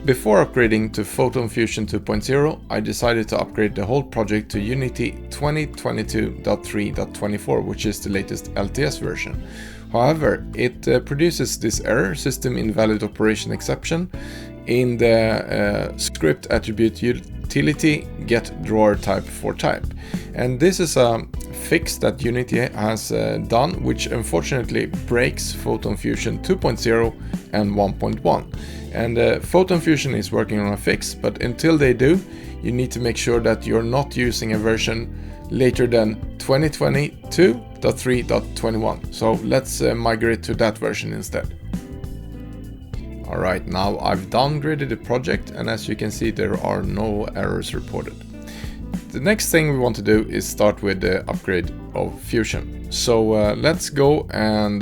Before upgrading to Photon Fusion 2.0, I decided to upgrade the whole project to Unity 2022.3.24, which is the latest LTS version. However, it produces this error, System.InvalidOperationException, in the script attribute utility GetDrawerTypeForType. And this is a fix that Unity has done, which unfortunately breaks Photon Fusion 2.0 and 1.1. And Photon Fusion is working on a fix, but until they do, you need to make sure that you're not using a version later than 2022.3.21. So let's migrate to that version instead. Alright, now I've downgraded the project, and as you can see, there are no errors reported. The next thing we want to do is start with the upgrade of Fusion. So let's go and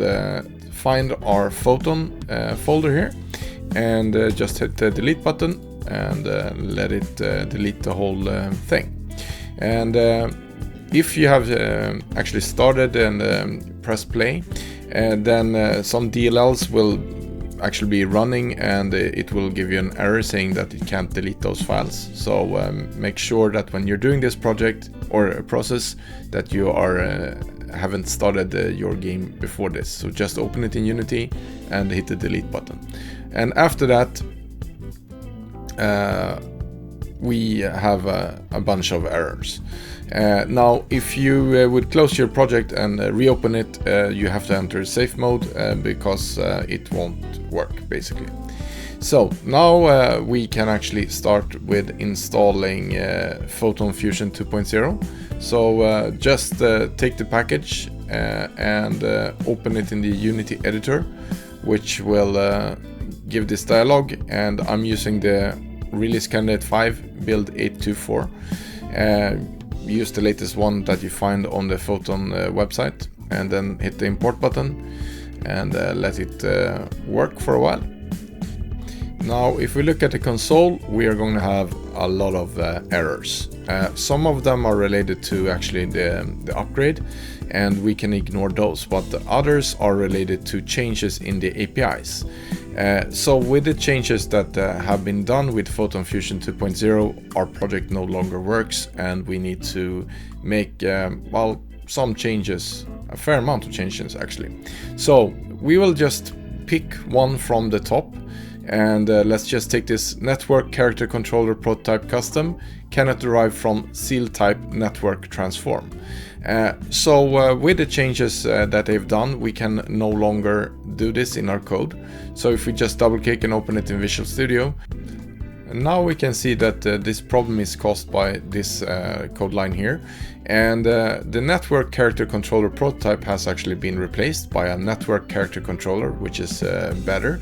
find our Photon folder here, and just hit the delete button and let it delete the whole thing. And if you have actually started and press play, then some DLLs will actually be running, and it will give you an error saying that it can't delete those files. So make sure that when you're doing this project or a process that you are haven't started your game before this. So just open it in Unity and hit the delete button. And after that, we have a bunch of errors. Now, if you would close your project and reopen it, you have to enter safe mode because it won't work, basically. So now we can actually start with installing Photon Fusion 2.0. So just take the package and open it in the Unity editor, which will give this dialog. And I'm using the release candidate 5 build 824. Use the latest one that you find on the Photon website, and then hit the import button and let it work for a while. Now, if we look at the console, we are going to have a lot of errors. Some of them are related to actually the upgrade, and we can ignore those, but the others are related to changes in the APIs. So with the changes that have been done with Photon Fusion 2.0, our project no longer works, and we need to make, well, some changes, a fair amount of changes actually. So we will just pick one from the top, and let's just take this network character controller prototype custom cannot derive from seal type network transform. So with the changes that they've done, we can no longer do this in our code. So if we just double click and open it in Visual Studio, and now we can see that this problem is caused by this code line here, and the network character controller prototype has actually been replaced by a network character controller, which is better.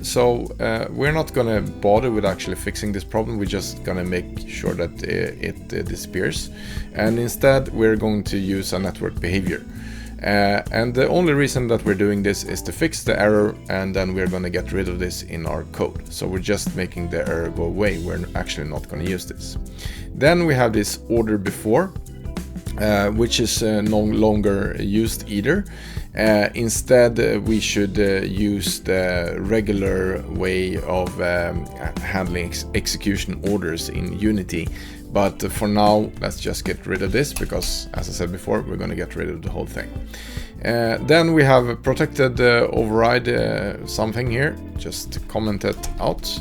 So we're not going to bother with actually fixing this problem. We're just going to make sure that it disappears, and instead we're going to use a network behavior. And the only reason that we're doing this is to fix the error, and then we're going to get rid of this in our code. So we're just making the error go away. We're actually not going to use this. Then we have this order before, which is no longer used either. Instead, we should use the regular way of handling execution orders in Unity. But for now, let's just get rid of this because, as I said before, we're going to get rid of the whole thing. Then we have a protected override something here. Just comment it out.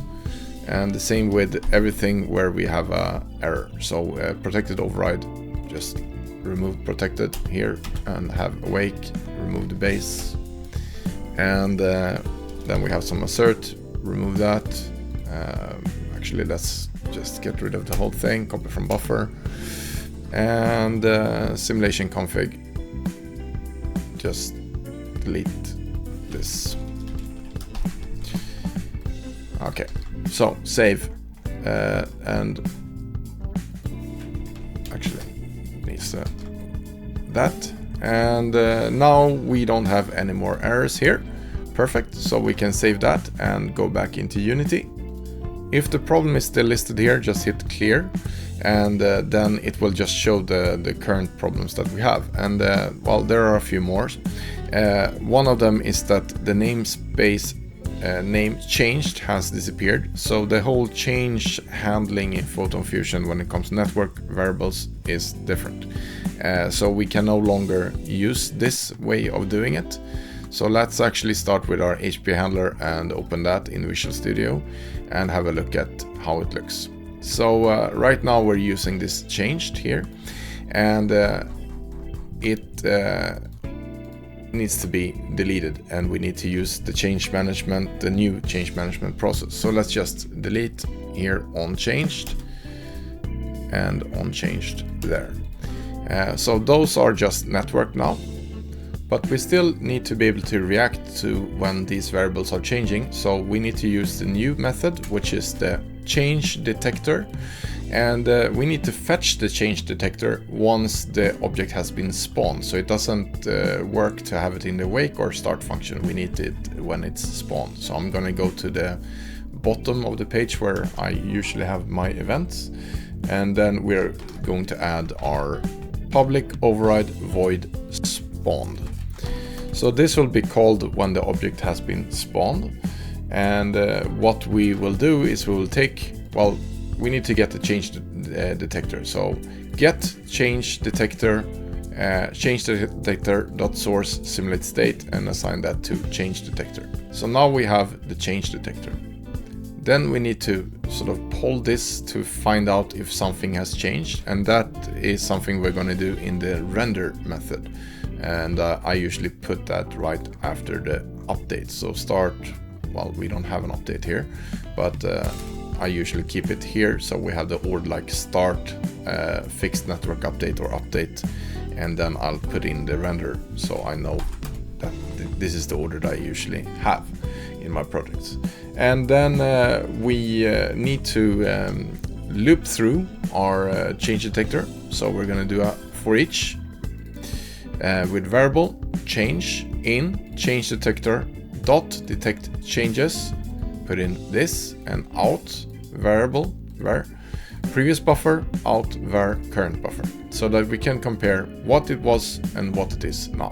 And the same with everything where we have an error. So protected override, just remove protected here and have awake, remove the base, and then we have some assert, remove that. Actually, let's just get rid of the whole thing, copy from buffer, and simulation config, just delete this. Okay, so save, and actually needs that, and now we don't have any more errors here. Perfect, so we can save that and go back into Unity. If the problem is still listed here, just hit clear, and then it will just show the current problems that we have. And well, there are a few more. One of them is that the namespace name changed has disappeared. So the whole change handling in Photon Fusion when it comes to network variables is different. So we can no longer use this way of doing it. So let's actually start with our HP handler and open that in Visual Studio and have a look at how it looks. So right now we're using this changed here, and it needs to be deleted, and we need to use the change management, the new change management process. So let's just delete here OnChanged and OnChanged there. So those are just network now, but we still need to be able to react to when these variables are changing. So we need to use the new method, which is the change detector, and we need to fetch the change detector once the object has been spawned. So it doesn't work to have it in the wake or start function. We need it when it's spawned. So I'm going to go to the bottom of the page where I usually have my events, and then we're going to add our public override void spawned. So this will be called when the object has been spawned. And what we will do is we will take, well, we need to get the change detector. So get change detector, change detector.source simulate state, and assign that to change detector. So now we have the change detector. Then we need to sort of pull this to find out if something has changed, and that is something we're going to do in the render method. And I usually put that right after the update. So start, well, we don't have an update here, but I usually keep it here. So we have the order like start, fixed network update or update, and then I'll put in the render. So I know that this is the order that I usually have in my projects. And then we need to loop through our change detector. So we're going to do a for each with variable change in change detector dot detect changes, put in this, and out variable var previous buffer out var current buffer, so that we can compare what it was and what it is now.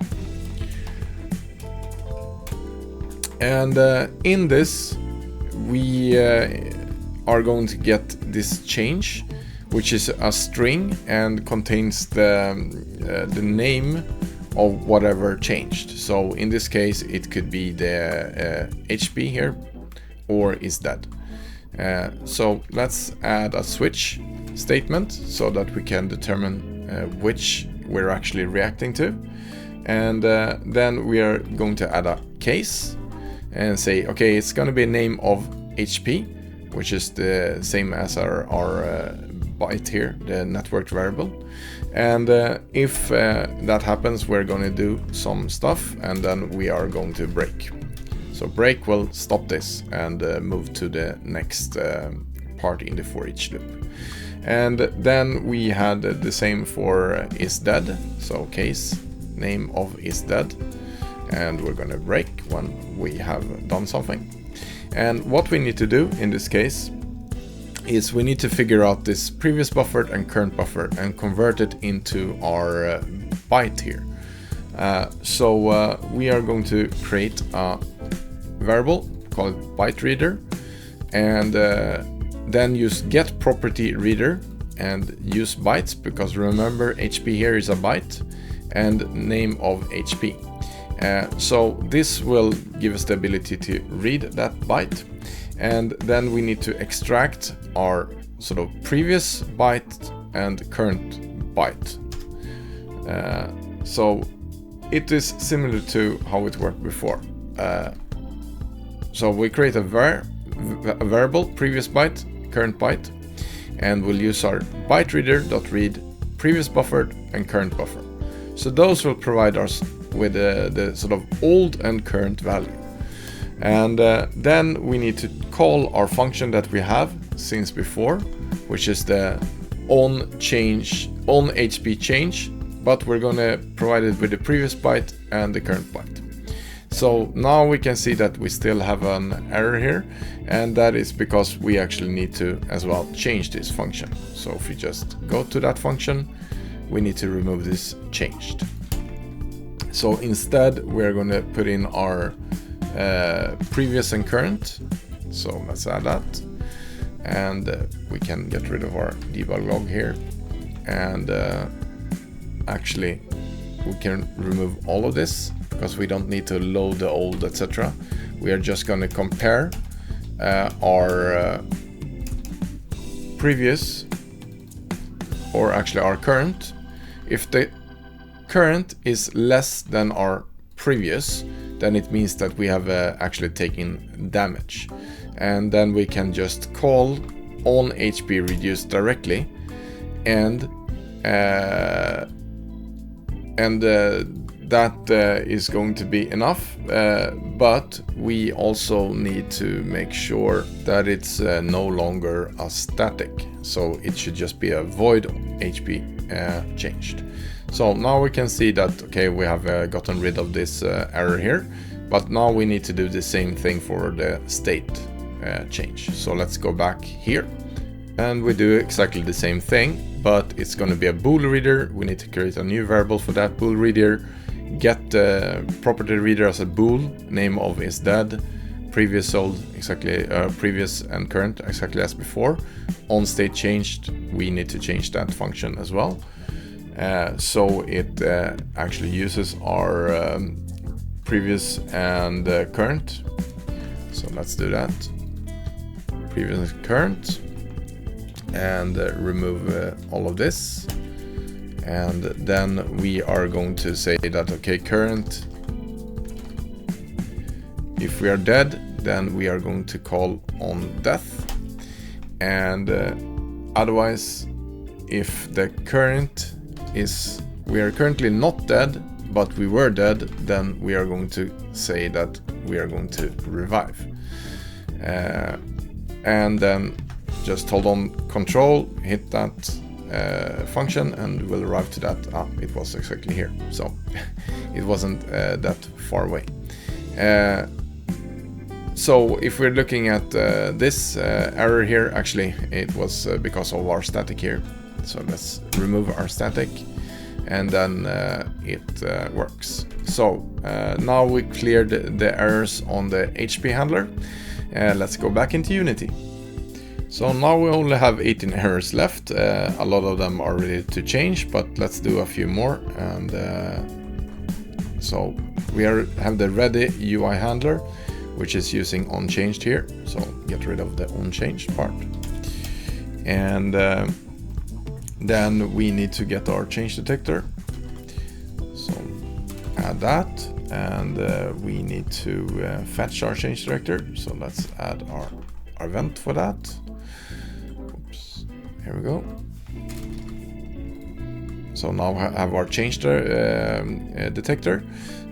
And in this we are going to get this change, which is a string and contains the name of whatever changed. So in this case it could be the HP here, or is dead. So let's add a switch statement so that we can determine which we're actually reacting to. And then we are going to add a case and say, okay, it's going to be a name of HP, which is the same as our byte here, the networked variable. And if that happens, we're going to do some stuff, and then we are going to break. So break will stop this and move to the next part in the for each loop. And then we had the same for is dead. So case name of is dead, and we're going to break when we have done something. And what we need to do in this case is we need to figure out this previous buffer and current buffer and convert it into our byte here. So we are going to create a variable called byte reader, and then use get property reader and use bytes, because remember HP here is a byte, and name of HP. So this will give us the ability to read that byte, and then we need to extract our sort of previous byte and current byte. So it is similar to how it worked before. So we create a variable previous byte, current byte, and we'll use our byte reader.read previous buffer and current buffer. So those will provide us with the sort of old and current value. And then we need to call our function that we have since before, which is the onHP change, but we're going to provide it with the previous byte and the current byte. So now we can see that we still have an error here, and that is because we actually need to as well change this function. So if we just go to that function, we need to remove this changed. So instead we're going to put in our previous and current. So let's add that. And we can get rid of our debug log here. And actually, we can remove all of this because we don't need to load the old, etc. We are just going to compare our previous, or actually our current. If the current is less than our previous, then it means that we have actually taken damage. And then we can just call on HP reduce directly, and that is going to be enough, but we also need to make sure that it's no longer a static, so it should just be a void HP changed. So now we can see that, okay, we have gotten rid of this error here, but now we need to do the same thing for the state change. So let's go back here, and we do exactly the same thing, but it's going to be a bool reader. We need to create a new variable for that bool reader, get the property reader as a bool, name of is dead, previous old exactly, previous and current exactly as before. On state changed, we need to change that function as well, so it actually uses our previous and current. So let's do that, previous and current, and remove all of this. And then we are going to say that, okay, current, if we are dead, then we are going to call on death. And otherwise, if the current is, we are currently not dead, but we were dead, then we are going to say that we are going to revive. And then just hold on Control, hit that function, and we'll arrive to that. It was exactly here, so it wasn't that far away. So if we're looking at this error here, actually it was because of our static here. So let's remove our static, and then it works. So now we cleared the errors on the HP handler. Let's go back into Unity. So now we only have 18 errors left. A lot of them are ready to change, but let's do a few more. And so we have the ready UI handler, which is using OnChange here. So get rid of the OnChange part. And then we need to get our change detector. So add that, and we need to fetch our change detector. So let's add our event for that. Oops, here we go. So now we have our change detector.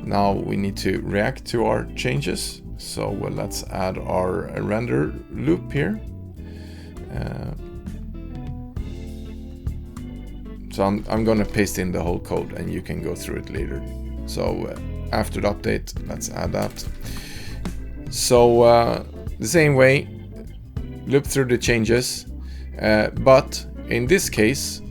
Now we need to react to our changes. So let's add our render loop here. So I'm going to paste in the whole code, and you can go through it later. So after the update, let's add that. So the same way, loop through the changes, but in this case,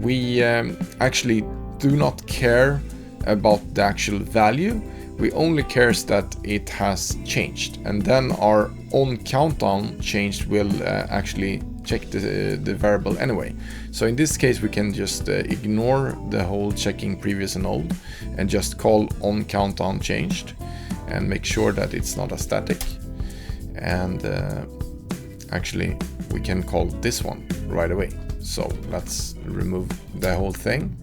we actually do not care about the actual value. We only care that it has changed, and then our on countdown changed will actually check the variable anyway. So in this case, we can just ignore the whole checking previous and old, and just call on countdown changed, and make sure that it's not a static. And actually, we can call this one right away. So let's remove the whole thing.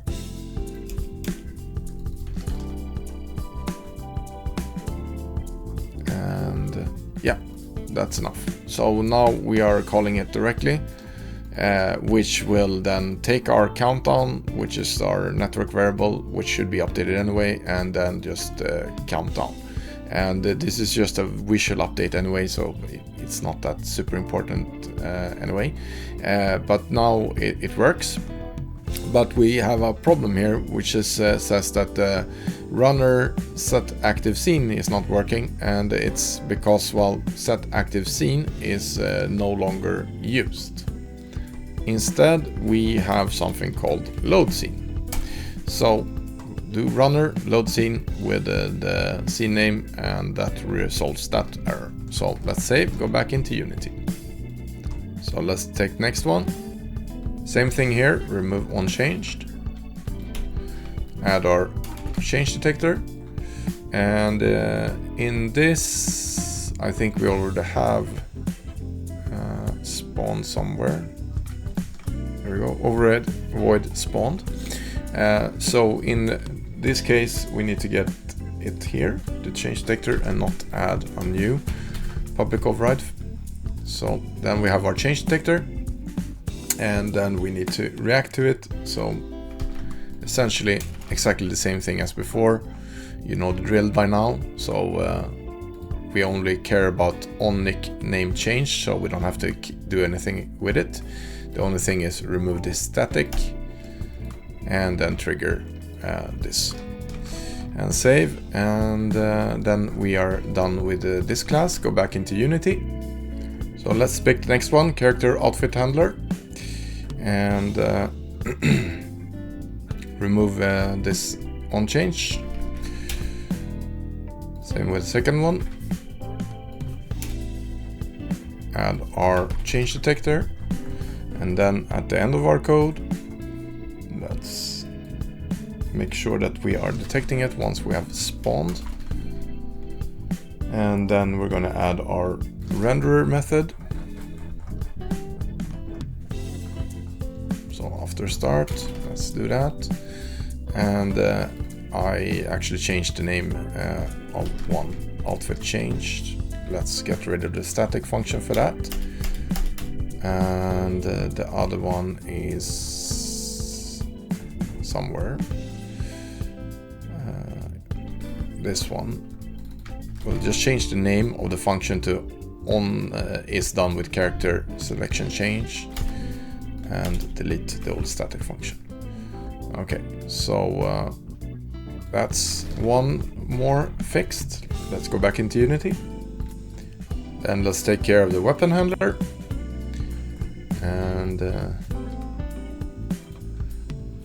And yeah, that's enough. So now we are calling it directly, which will then take our countdown, which is our network variable, which should be updated anyway, and then just count down. And this is just a visual update anyway, so it's not that super important anyway. But now it works. But we have a problem here, which is, says that the runner SetActiveScene is not working, and it's because, well, SetActiveScene is no longer used. Instead, we have something called load scene. So do runner load scene with the scene name, and that resolves that error. So let's save, go back into Unity. So let's take next one. Same thing here, remove OnChange, add our change detector, and in this I think we already have spawn somewhere. There we go, override void spawned. So in this case we need to get it here, the change detector, and not add a new public override. So then we have our change detector, and then we need to react to it. So essentially exactly the same thing as before. You know the drill by now. So we only care about onNick name change, so we don't have to do anything with it. The only thing is remove this static and then trigger this and save, and then we are done with this class. Go back into Unity. So let's pick the next one, character outfit handler, and remove this OnChange. Same with the second one. Add our change detector, and then at the end of our code, let's make sure that we are detecting it once we have spawned. And then we're going to add our renderer method. So after start, let's do that. And I actually changed the name of one outfit changed. Let's get rid of the static function for that. And the other one is somewhere. This one. We'll just change the name of the function to on is done with character selection change, and delete the old static function. Okay, so that's one more fixed. Let's go back into Unity. Then let's take care of the weapon handler, and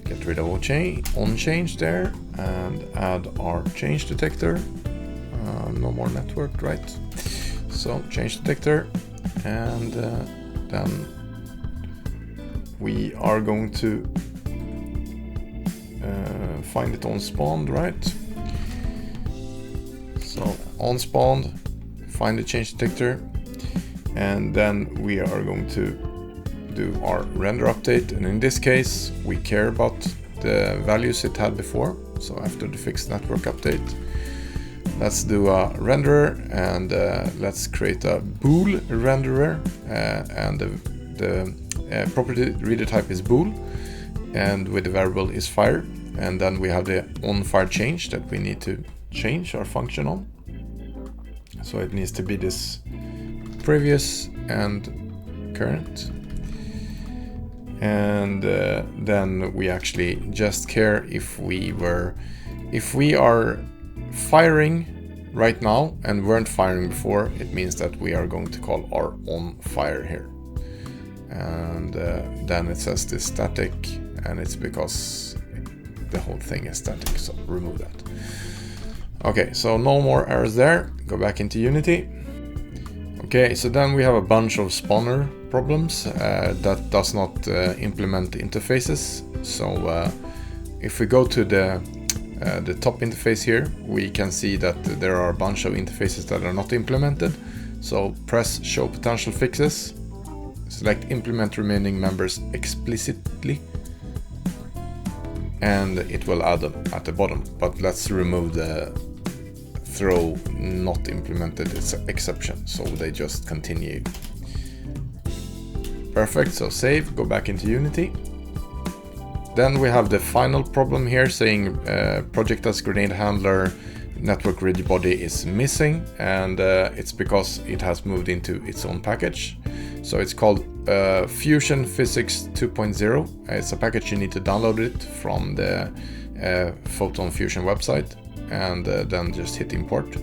get rid of OnChange there, and add our change detector. No more network, right? So change detector, and then we are going to find it on spawned, right? So on spawned, find the change detector, and then we are going to do our render update. And in this case, we care about the values it had before. So after the fixed network update, let's do a renderer, and let's create a bool renderer, and the property reader type is bool, and with the variable is fire. And then we have the on fire change that we need to change our function on. So it needs to be this previous and current. And then we actually just care if we are firing right now and weren't firing before, it means that we are going to call our on fire here. And then it says this static, and it's because the whole thing is static, so remove that. Okay, so no more errors there. Go back into Unity. Okay, so then we have a bunch of spawner problems that does not implement interfaces. So if we go to the top interface here, we can see that there are a bunch of interfaces that are not implemented. So press show potential fixes, select implement remaining members explicitly, and it will add them at the bottom. But let's remove the throw not implemented exception, so they just continue. Perfect, so save, go back into Unity. Then we have the final problem here saying project as grenade handler network rigid body is missing, and it's because it has moved into its own package. So it's called Fusion Physics 2.0. It's a package, you need to download it from the Photon Fusion website, and then just hit import.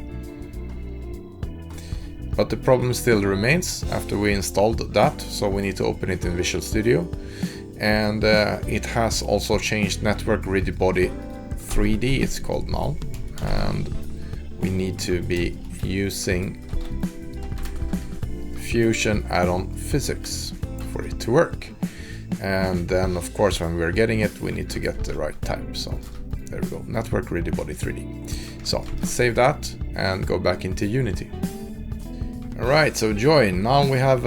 But the problem still remains after we installed that, so we need to open it in Visual Studio. And it has also changed network rigid body 3D it's called now, and we need to be using Fusion add-on physics for it to work. And then of course when we're getting it we need to get the right type. So there we go, network ready body 3D. So save that and go back into Unity. Alright, so join. Now we have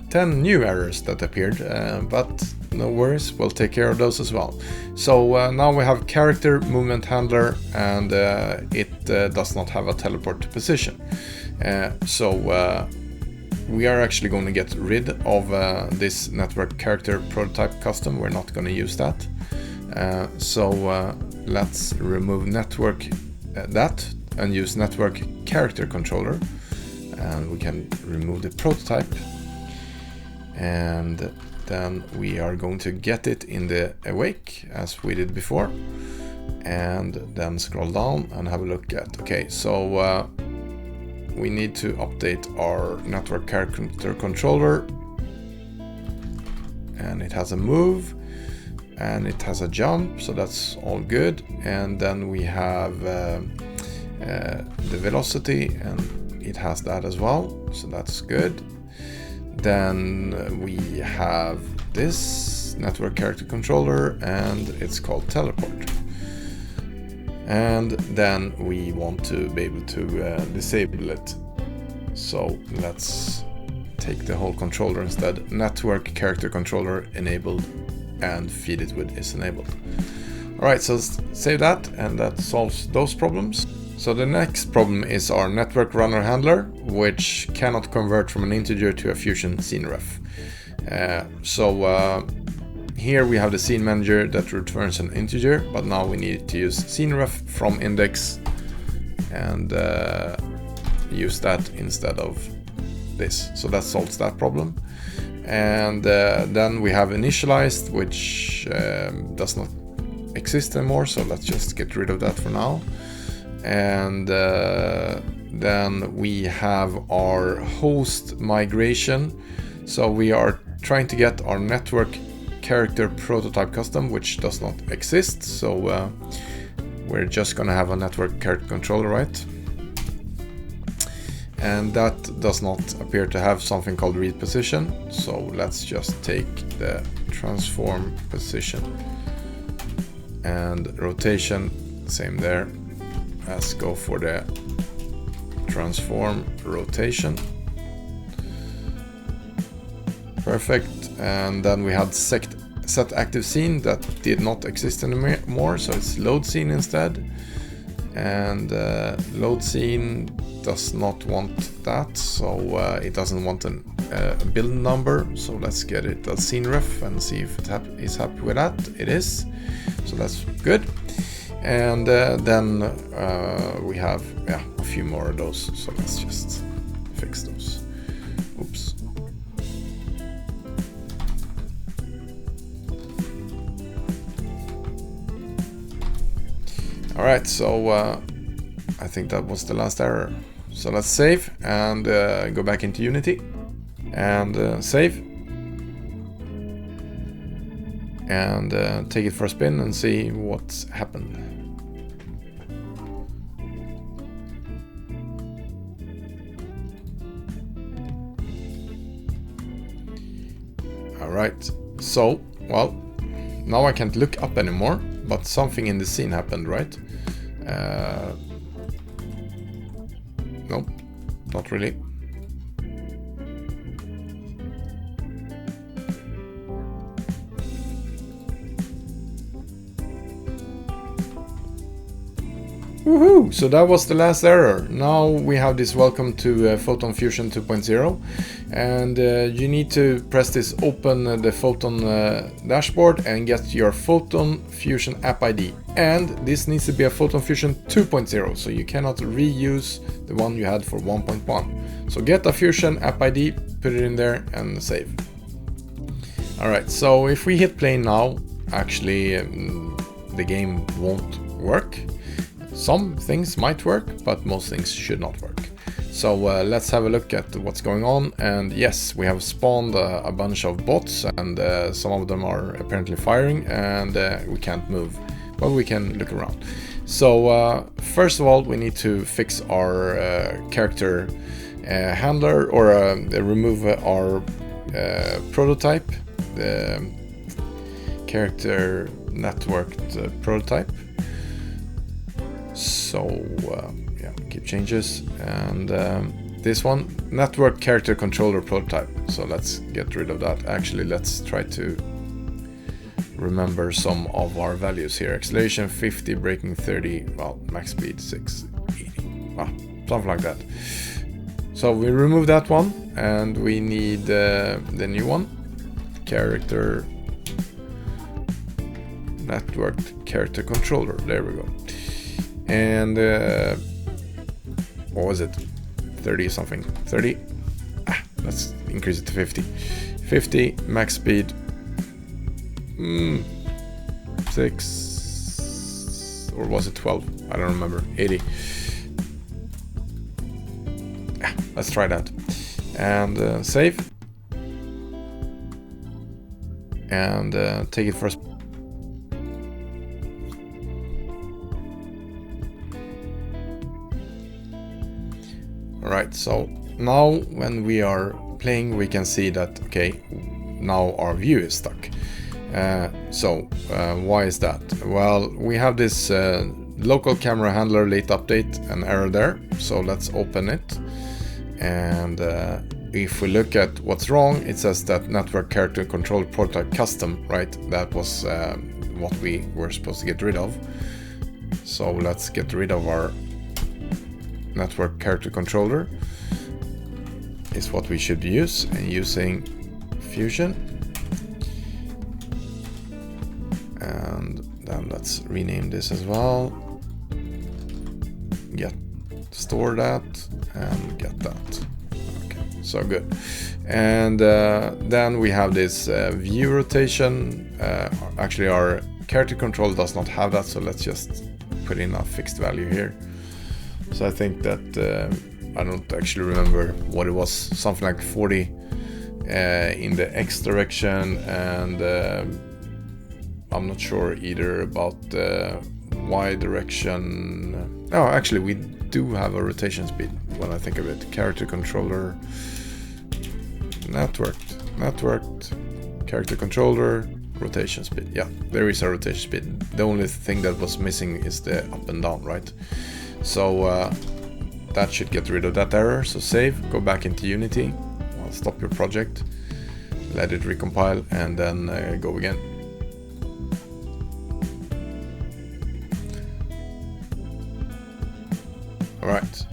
10 new errors that appeared, but no worries, we'll take care of those as well. So now we have character movement handler, and it does not have a teleport to position. We are actually going to get rid of this network character prototype custom. We're not going to use that. Let's remove network that and use network character controller. And we can remove the prototype. And then we are going to get it in the awake as we did before. And then scroll down and have a look at, okay, so we need to update our network character controller, and it has a move and it has a jump, so that's all good. And then we have the velocity, and it has that as well, so that's good. Then we have this network character controller, and it's called teleport. And then we want to be able to disable it. So let's take the whole controller instead. Network character controller enabled, and feed it with is enabled. Alright, so save that, and that solves those problems. So the next problem is our network runner handler, which cannot convert from an integer to a Fusion scene ref. Here we have the scene manager that returns an integer, but now we need to use scene ref from index and use that instead of this. So that solves that problem. And then we have initialized, which does not exist anymore, so let's just get rid of that for now. And then we have our host migration. So we are trying to get our network character prototype custom, which does not exist. So we're just gonna have a network character controller, right? And that does not appear to have something called read position. So let's just take the transform position and rotation, same there. Let's go for the transform rotation. Perfect. And then we had SetActiveScene that did not exist anymore, so it's load scene instead. And load scene does not want that, so it doesn't want a build number. So let's get it a scene ref and see if it is happy with that. It is, so that's good. And then we have a few more of those, so let's just fix those. Oops. Alright, so I think that was the last error. So let's save and go back into Unity and save. And take it for a spin and see what's happened. Alright, so, well, now I can't look up anymore, but something in the scene happened, right? Nope, not really. Woohoo! So that was the last error. Now we have this welcome to Photon Fusion 2.0, and you need to press this open the Photon dashboard and get your Photon Fusion app ID. And this needs to be a Photon Fusion 2.0, so you cannot reuse the one you had for 1.1. So get a Fusion app ID, put it in there and save. Alright, so if we hit play now, actually the game won't work. Some things might work, but most things should not work. So let's have a look at what's going on. And yes, we have spawned a bunch of bots, and some of them are apparently firing, and we can't move, but we can look around. So first of all, we need to fix our character handler, or remove our prototype, the character networked prototype. So yeah, keep changes, and this one, network character controller prototype. So let's get rid of that. Actually, let's try to remember some of our values here. Acceleration 50, braking 30, well, max speed 680, well, something like that. So we remove that one, and we need the new one, character networked character controller. There we go. And what was it? 30 something. 30. Let's increase it to 50. 50 max speed. 6, or was it 12? I don't remember. 80. Let's try that. And save. And take it first. Alright, so now when we are playing, we can see that, okay, now our view is stuck. Why is that? Well, we have this local camera handler late update, an error there. So let's open it. And if we look at what's wrong, it says that network character control prototype custom, right? That was what we were supposed to get rid of. So let's get rid of our network character controller. Is what we should use, and using Fusion. And then let's rename this as well. Store that and get that. Okay, so good. And then we have this view rotation. Actually, our character control does not have that, so let's just put in a fixed value here. So I think that I don't actually remember what it was, something like 40 in the X direction, and I'm not sure either about the Y direction. Oh, actually we do have a rotation speed when I think of it. Character controller, networked, character controller, rotation speed. Yeah, there is a rotation speed. The only thing that was missing is the up and down, right? So that should get rid of that error. So save, go back into Unity, I'll stop your project, let it recompile, and then go again. Alright,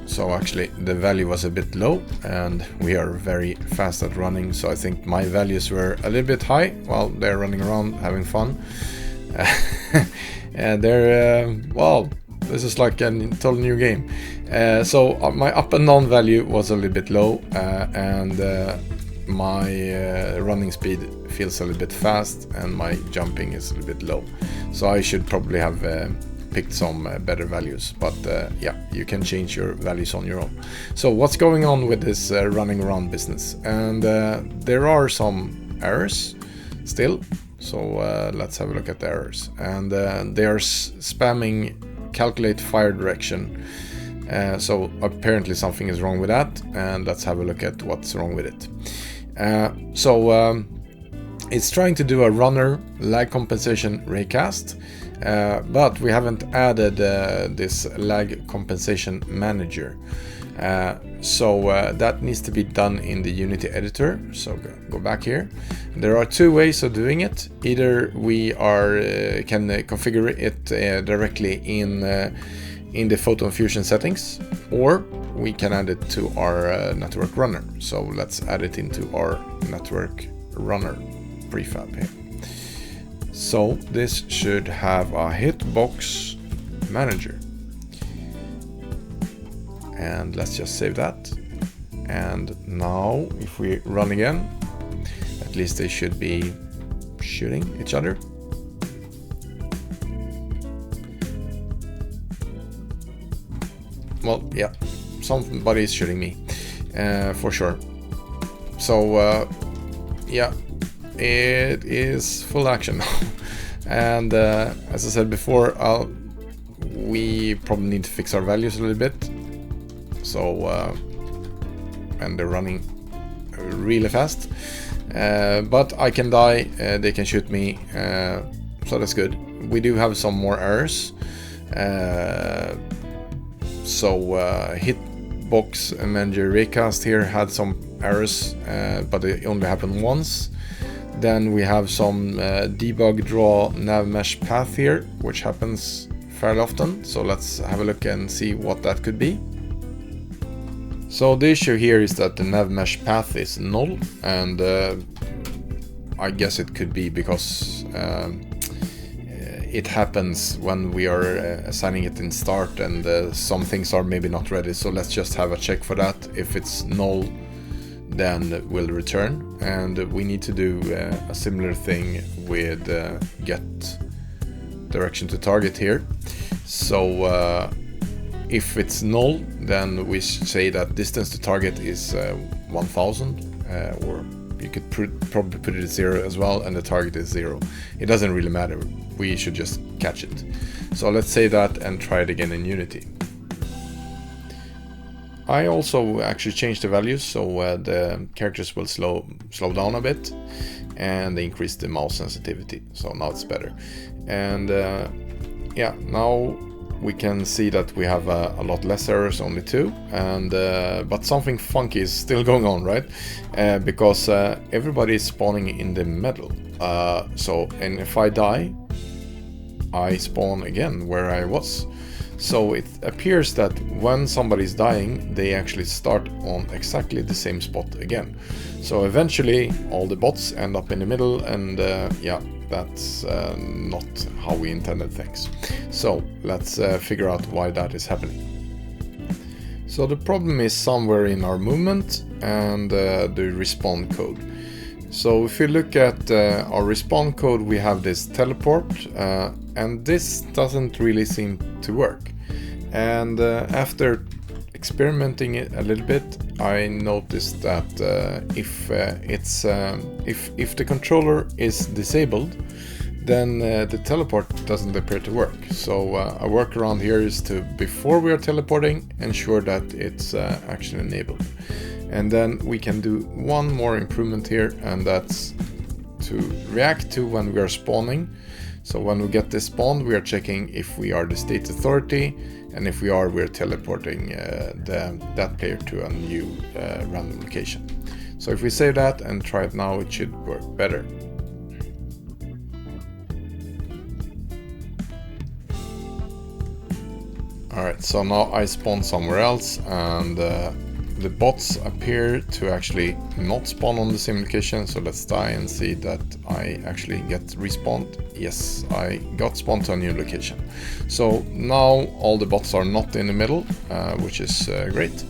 so actually the value was a bit low, and we are very fast at running, so I think my values were a little bit high while they're running around having fun. And they're, well, this is like a total new game. So my up and down value was a little bit low, and my running speed feels a little bit fast, and my jumping is a little bit low. So I should probably have picked some better values, but yeah, you can change your values on your own. So what's going on with this running around business? And there are some errors still. So let's have a look at the errors. And they are spamming calculate fire direction. So apparently something is wrong with that, and let's have a look at what's wrong with it. It's trying to do a runner lag compensation raycast, but we haven't added this lag compensation manager. So that needs to be done in the Unity editor. So go back here. There are two ways of doing it. Either we can configure it directly in the Photon Fusion settings, or we can add it to our network runner. So let's add it into our network runner prefab here. So this should have a hitbox manager. And let's just save that. And now if we run again, at least they should be shooting each other. Well, yeah, somebody is shooting me, for sure. So yeah, it is full action now. And as I said before, I'll we probably need to fix our values a little bit. So, and they're running really fast. But I can die, they can shoot me, so that's good. We do have some more errors. Hitbox Manager Recast here had some errors, but it only happened once. Then we have some debug draw Navmesh path here, which happens fairly often. So let's have a look and see what that could be. So the issue here is that the Navmesh path is null, and I guess it could be because it happens when we are assigning it in start, and some things are maybe not ready. So let's just have a check for that. If it's null, then we'll return, and we need to do a similar thing with get direction to target here. So if it's null, then we say that distance to target is 1000, or you could probably put it at 0 as well, and the target is 0. It doesn't really matter, we should just catch it. So let's say that and try it again in Unity. I also actually changed the values, so the characters will slow down a bit, and they increase the mouse sensitivity, so now it's better. And yeah, now we can see that we have a lot less errors, only 2, and but something funky is still going on, right? Because everybody is spawning in the middle. And if I die, I spawn again where I was. So it appears that when somebody's dying, they actually start on exactly the same spot again. So eventually all the bots end up in the middle, and yeah, that's not how we intended things. So let's figure out why that is happening. So the problem is somewhere in our movement and the respawn code. So if you look at our respawn code, we have this teleport, and this doesn't really seem to work. And after experimenting it a little bit, I noticed that if the controller is disabled, then the teleport doesn't appear to work. So a workaround here is to, before we are teleporting, ensure that it's actually enabled. And then we can do one more improvement here, and that's to react to when we are spawning. So when we get this spawned, we are checking if we are the state authority, and if we are, we're teleporting that player to a new random location. So if we save that and try it now, it should work better. Alright, so now I spawn somewhere else, and the bots appear to actually not spawn on the same location. So let's die and see that I actually get respawned. Yes, I got spawned to a new location. So now all the bots are not in the middle, which is great.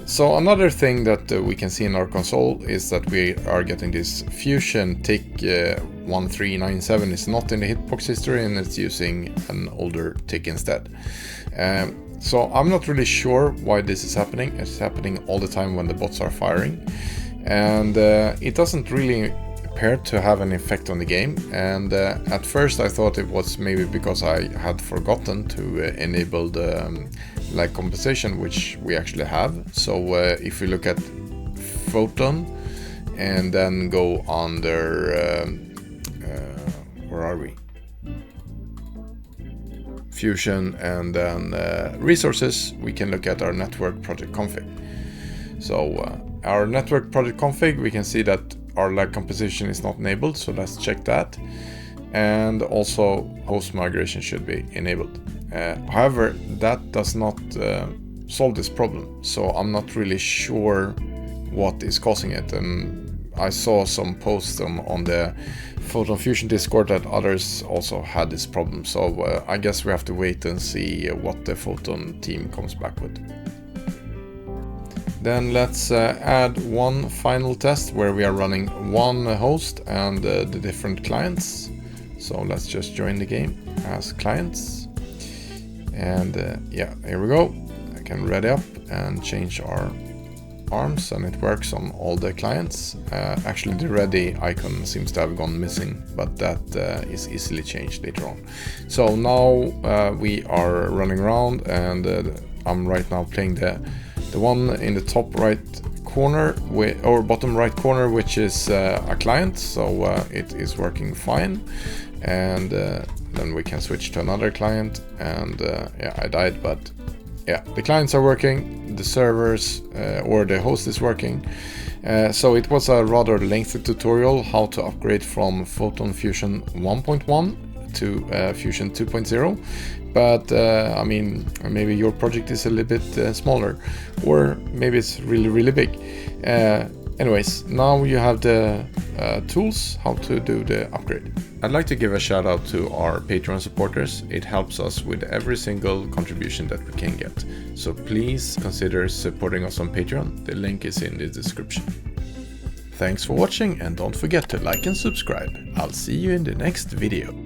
So another thing that we can see in our console is that we are getting this Fusion tick 1397 is not in the hitbox history, and it's using an older tick instead. So I'm not really sure why this is happening. It's happening all the time when the bots are firing, and it doesn't really appear to have an effect on the game. And at first I thought it was maybe because I had forgotten to enable the LagCompensation, which we actually have. So if you look at Photon and then go under where are we? Fusion, and then resources, we can look at our network project config. So our network project config, we can see that our LagCompensation is not enabled, so let's check that. And also host migration should be enabled. However, that does not solve this problem, so I'm not really sure what is causing it. And I saw some posts on the Photon Fusion Discord that others also had this problem, so I guess we have to wait and see what the Photon team comes back with. Then let's add one final test where we are running one host and the different clients. So let's just join the game as clients, and yeah, here we go. I can ready up and change our arms and it works on all the clients. Actually the ready icon seems to have gone missing, but that is easily changed later on. So now we are running around, and I'm right now playing the one in the top right corner or bottom right corner, which is a client, so it is working fine. And then we can switch to another client, and yeah, I died, but yeah, the clients are working, the servers or the host is working. So it was a rather lengthy tutorial how to upgrade from Photon Fusion 1.1 to Fusion 2.0. But I mean, maybe your project is a little bit smaller, or maybe it's really big. Anyways, now you have the tools how to do the upgrade. I'd like to give a shout out to our Patreon supporters. It helps us with every single contribution that we can get. So please consider supporting us on Patreon. The link is in the description. Thanks for watching, and don't forget to like and subscribe. I'll see you in the next video.